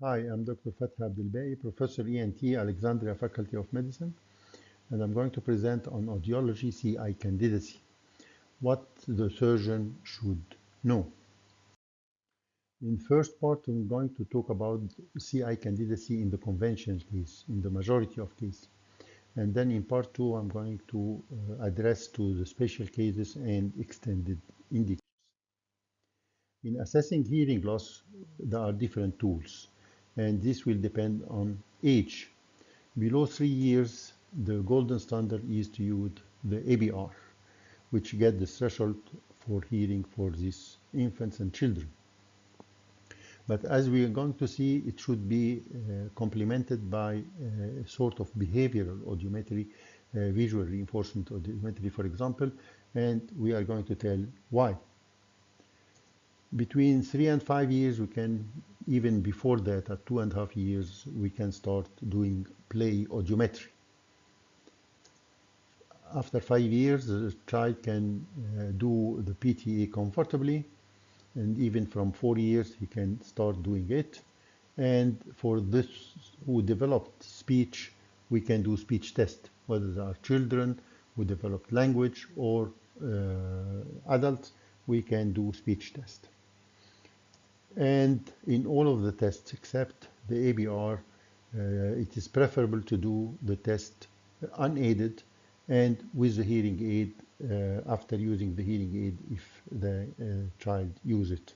Hi, I'm Dr. Fatthi Abdelbaki, Professor ENT, Alexandria Faculty of Medicine, and I'm going to present on Audiology CI Candidacy, what the surgeon should know. In first part, I'm going to talk about CI candidacy in the conventional case, in the majority of cases. And then in part two, I'm going to address to the special cases and extended indicators. In assessing hearing loss, there are different tools, and this will depend on age. Below 3 years, the golden standard is to use the ABR, which get the threshold for hearing for these infants and children. But as we are going to see, it should be complemented by a sort of behavioral audiometry, visual reinforcement audiometry, for example, and we are going to tell why. Between 3 and 5 years, we can, even before that, at 2.5 years, we can start doing play audiometry. After 5 years, the child can do the PTA comfortably, and even from 4 years, he can start doing it. And for this who developed speech, we can do speech test, whether they are children who developed language or adults, we can do speech test. And in all of the tests except the ABR, it is preferable to do the test unaided and with the hearing aid after using the hearing aid if the child use it.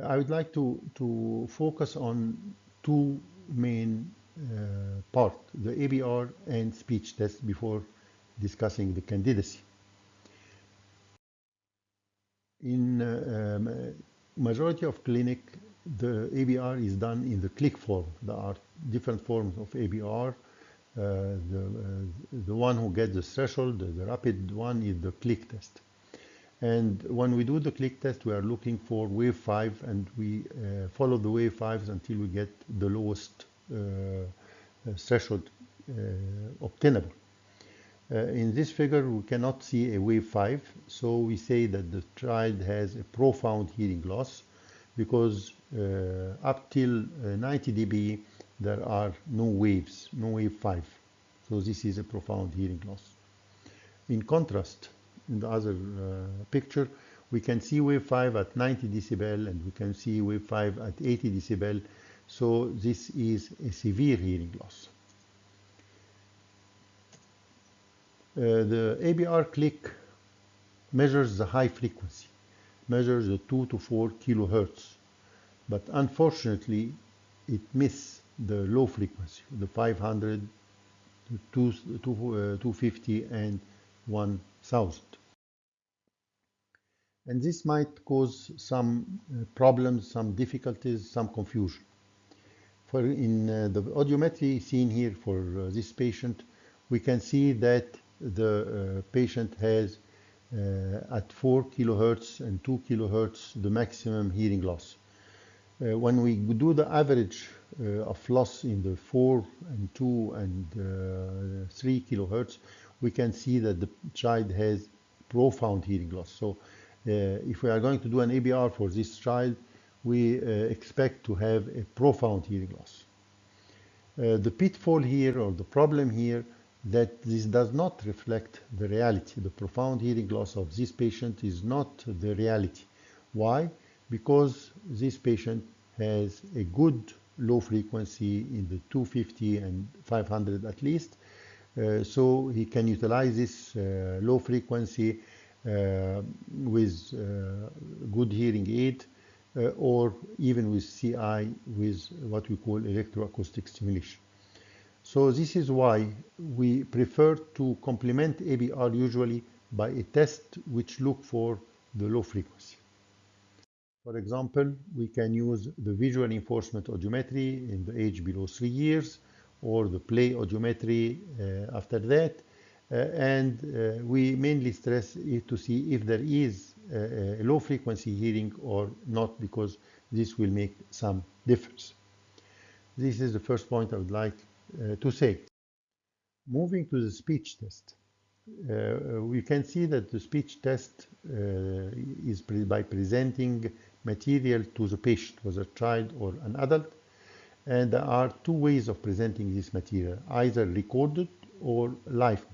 I would like to focus on two main parts, the ABR and speech test, before discussing the candidacy. In majority of clinic, the ABR is done in the click form. There are different forms of ABR. The one who gets the threshold, the rapid one, is the click test. And when we do the click test, we are looking for wave 5, and we follow the wave 5s until we get the lowest threshold obtainable. In this figure, we cannot see a wave 5, so we say that the child has a profound hearing loss because up till 90 dB, there are no waves, no wave 5. So this is a profound hearing loss. In contrast, in the other picture, we can see wave 5 at 90 decibel, and we can see wave 5 at 80 decibel. So this is a severe hearing loss. The ABR click measures the high frequency, measures the 2 to 4 kilohertz, but unfortunately it misses the low frequency, the 500, 250 and 1000. And this might cause some problems, some difficulties, some confusion. For in the audiometry seen here for this patient, we can see that the patient has at 4 kilohertz and 2 kilohertz the maximum hearing loss. When we do the average of loss in the 4 and 2 and 3 kilohertz, we can see that the child has profound hearing loss. So if we are going to do an ABR for this child, we expect to have a profound hearing loss. The pitfall here, or the problem here, that this does not reflect the reality. The profound hearing loss of this patient is not the reality. Why? Because this patient has a good low frequency in the 250 and 500 at least, so he can utilize this low frequency with good hearing aid, or even with CI with what we call electroacoustic stimulation. So this is why we prefer to complement ABR usually by a test which look for the low frequency. For example, we can use the visual reinforcement audiometry in the age below 3 years, or the play audiometry after that. And we mainly stress it to see if there is a low frequency hearing or not, because this will make some difference. This is the first point I would like to say. Moving to the speech test. We can see that the speech test is by presenting material to the patient, whether a child or an adult. And there are two ways of presenting this material, either recorded or live.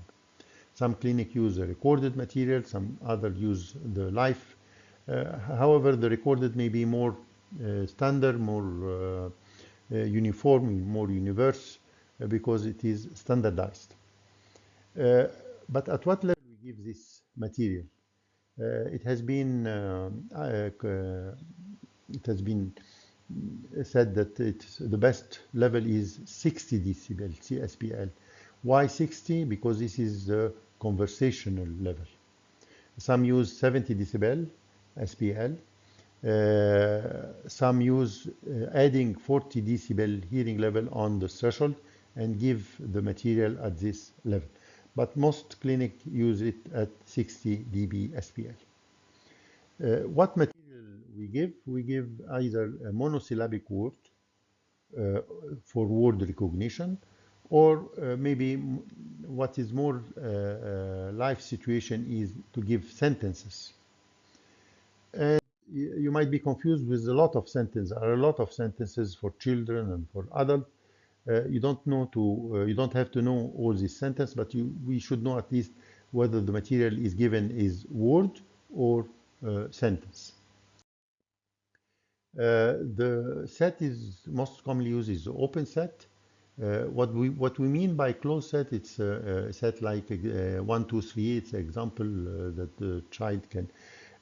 Some clinic use the recorded material, some other use the live. However, the recorded may be more standard, more uniform, more universe, because it is standardized. But at what level we give this material? It has been said that the best level is 60 decibel CSPL. Why 60? Because this is the conversational level. Some use 70 decibel SPL. Some use adding 40 decibel hearing level on the threshold and give the material at this level. But most clinic use it at 60 dB SPL. What material we give? We give either a monosyllabic word for word recognition, or maybe what is more live situation is to give sentences. And you might be confused with a lot of sentences. There are a lot of sentences for children and for adults. You don't have to know all these sentences, but we should know at least whether the material is given is word or sentence. The set is most commonly used is the open set. What we mean by closed set, it's a set like 1, 2, 3. It's an example that the child can.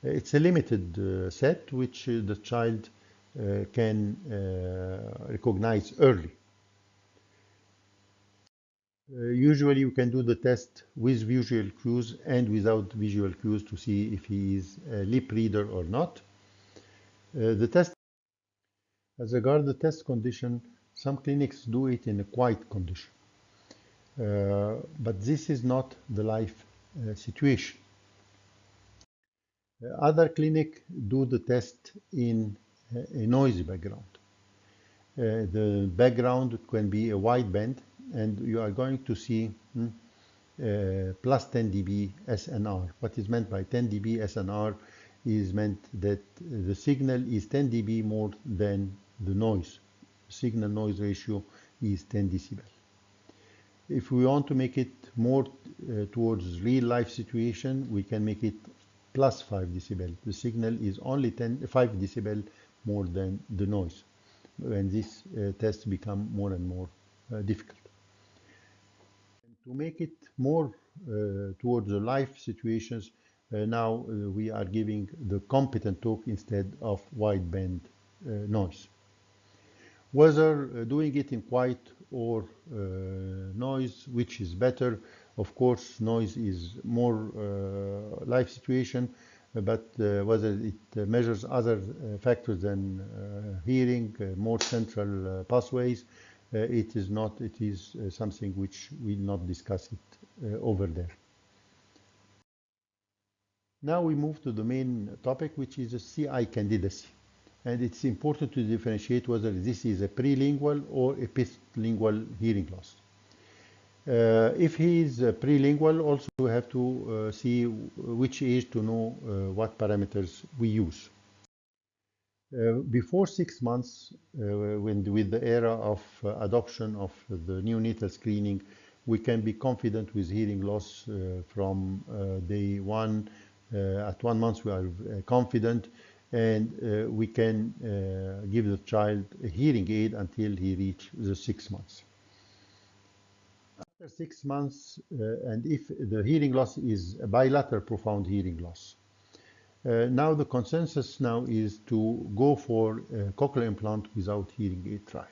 It's a limited set which the child can recognize early. Usually you can do the test with visual cues and without visual cues to see if he is a lip reader or not. The test, as regards the test condition, some clinics do it in a quiet condition. But this is not the live situation. Other clinic do the test in a noisy background. The background can be a wide band, and you are going to see plus 10 dB SNR. What is meant by 10 dB SNR is meant that the signal is 10 dB more than the noise. Signal noise ratio is 10 decibel. If we want to make it more towards real life situation, we can make it plus 5 decibel. The signal is only 5 decibel more than the noise. And this tests become more and more difficult. And to make it more towards the live situations, now we are giving the competent talk instead of wideband noise. Whether doing it in quiet or noise, which is better, of course, noise is more live situation, but whether it measures other factors than hearing, more central pathways, it is not. It is something which we'll not discuss it over there. Now we move to the main topic, which is a CI candidacy. And it's important to differentiate whether this is a prelingual or a postlingual hearing loss. If he is prelingual, also we have to see which age to know what parameters we use. Before 6 months, with the era of adoption of the neonatal screening, we can be confident with hearing loss from day one. At 1 month, we are confident, and we can give the child a hearing aid until he reaches the 6 months. After 6 months, and if the hearing loss is a bilateral profound hearing loss, now the consensus now is to go for a cochlear implant without hearing aid trial.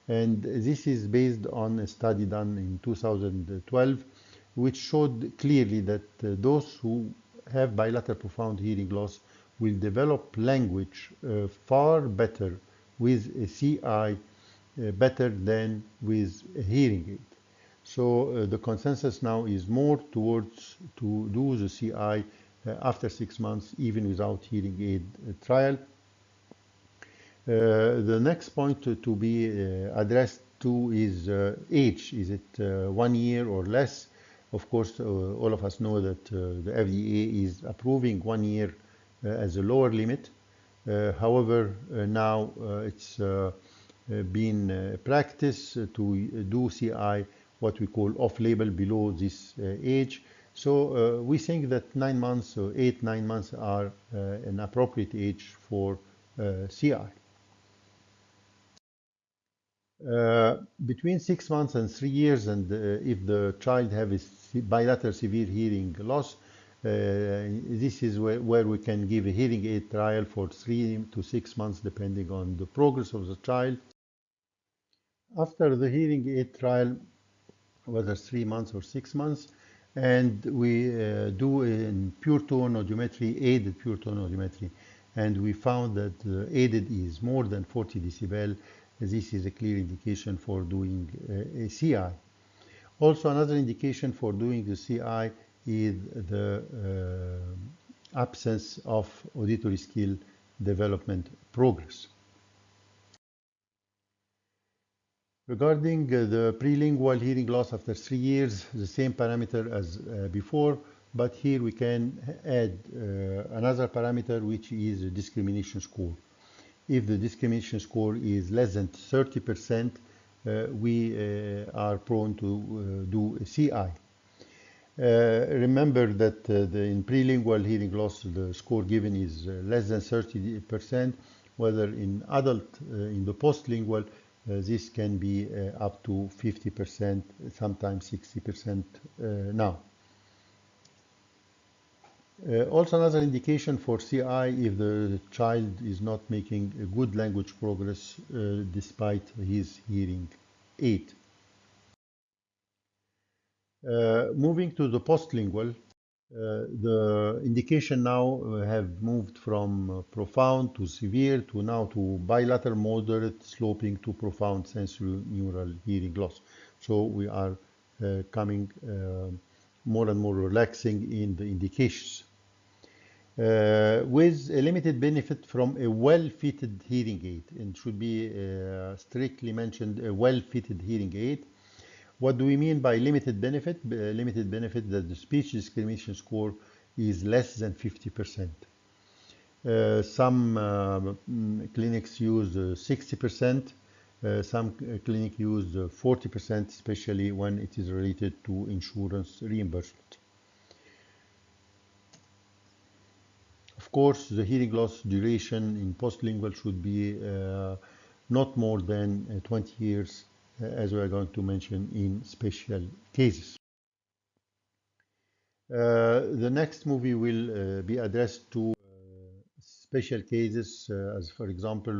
And this is based on a study done in 2012, which showed clearly that those who have bilateral profound hearing loss will develop language far better with a CI better than with a hearing aid. So the consensus now is more towards to do the CI after 6 months, even without hearing aid trial. The next point to be addressed to is age. Is it 1 year or less? Of course, all of us know that the FDA is approving 1 year as a lower limit. However, now it's been practice to do CI, what we call off-label below this age. So we think that 9 months or 8, 9 months are an appropriate age for CI. Between 6 months and 3 years, and if the child have a bilateral severe hearing loss, this is where we can give a hearing aid trial for 3 to 6 months, depending on the progress of the child. After the hearing aid trial, whether 3 months or 6 months, and we do in pure tone audiometry, aided pure tone audiometry, and we found that the aided is more than 40 decibel. This is a clear indication for doing a CI. Also, another indication for doing the CI is the absence of auditory skill development progress. Regarding the prelingual hearing loss after 3 years, the same parameter as before, but here we can add another parameter, which is a discrimination score. If the discrimination score is less than 30%, we are prone to do a CI. Remember that in prelingual hearing loss, the score given is less than 30%, whether in adult, in the postlingual, this can be up to 50%, sometimes 60% now. Also, another indication for CI, if the child is not making a good language progress despite his hearing aid. Moving to the postlingual, the indication now have moved from profound to severe to now to bilateral moderate sloping to profound sensorineural hearing loss. So we are coming more and more relaxing in the indications. With a limited benefit from a well-fitted hearing aid, and should be strictly mentioned, a well-fitted hearing aid. What do we mean by limited benefit? Limited benefit that the speech discrimination score is less than 50%. Some clinics use 60%, some clinics use 40%, especially when it is related to insurance reimbursement. Of course, the hearing loss duration in postlingual should be not more than 20 years, as we are going to mention in special cases. The next movie will be addressed to special cases, as for example,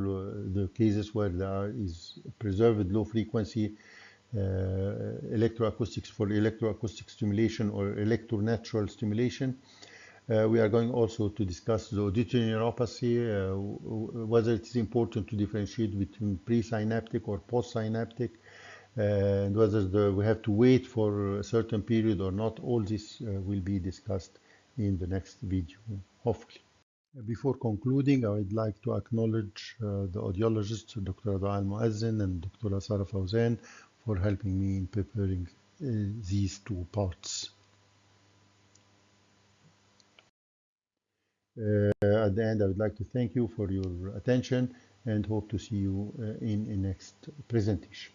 the cases where there is preserved low frequency electroacoustics for electroacoustic stimulation or electronatural stimulation. We are going also to discuss the auditory neuropathy, whether it is important to differentiate between presynaptic or postsynaptic, and whether we have to wait for a certain period or not. All this will be discussed in the next video, hopefully. Before concluding, I would like to acknowledge the audiologists, Dr. Adwa Al-Muazzin and Dr. Sara Fawzan, for helping me in preparing these two parts. At the end, I would like to thank you for your attention and hope to see you in the next presentation.